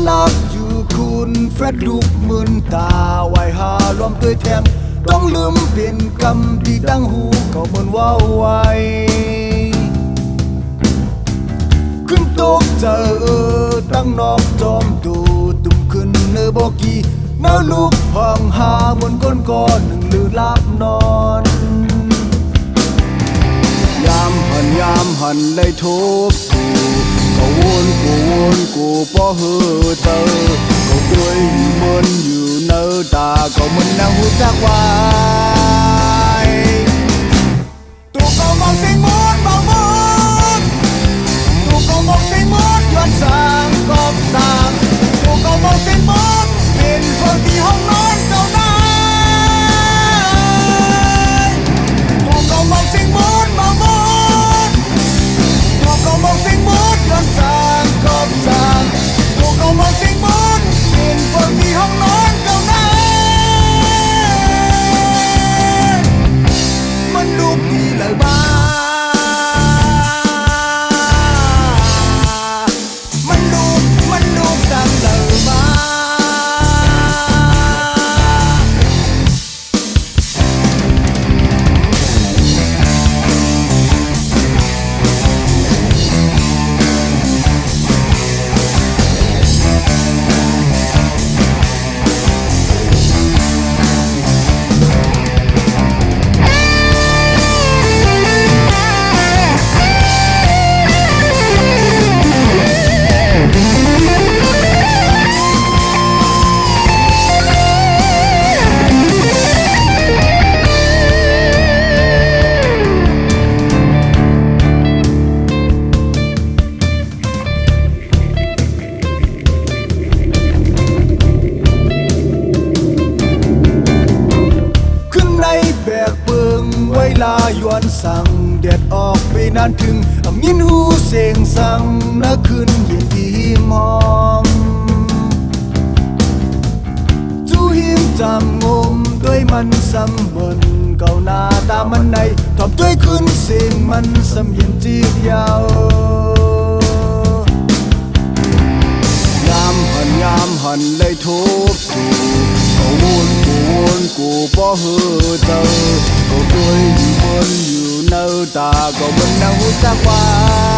นักอยู่คุณแฟดลูกมื่นตาไว้หาล้อมด้วยแถมต้องลืมเป็นกำที่ตั้งหูก็เหมือนว่าไว้ขึ้นตกเจอตั้งนอกจอมตูตุ่มขึ้นเนื้อบอกกี้เนื้อลูกห้องหาเหมือนก้นก้อนหนึ่งลือลับนอนยามหันเลยทุบก็วนกูพอเหอเจอก็ด้วยมันอยู่เนื้อตาก็มันนั่งหูจักไว้ตัวก็มองสิ่งมุดตัวก็มองสิ่งมุดย้อนสางกอบสางตัวก็มองสิ่งมุดเป็นคนที่ห้องนอนเจ้านายตัวก็มองสิ่งมุดตัวก็มองสิ่งมุดย้อนสางกอบสางตัวก็มองสิ่งมุดเป็นคนที่ห้องนอนเจ้านายมันลูกที่เลยบ้ามันลูกดังเลยบ้าแบกเปิงไว้ลาย้อนสั่งแดดออกไปนานถึงยินหูเสียงสั่งนักขึ้นเย็นที่มอมจูหิมจำงมด้วยมันซ้ำบนเก่าหน้าตามันในทอบด้วยขึ้นเสียงมันซ้ำเย็นจีบยาวยามหันเลยทุบกูก็วนกูพอเหอเจอก็ด้วยมันอยู่เนื้อตาก็มันนั่งหูจักว่า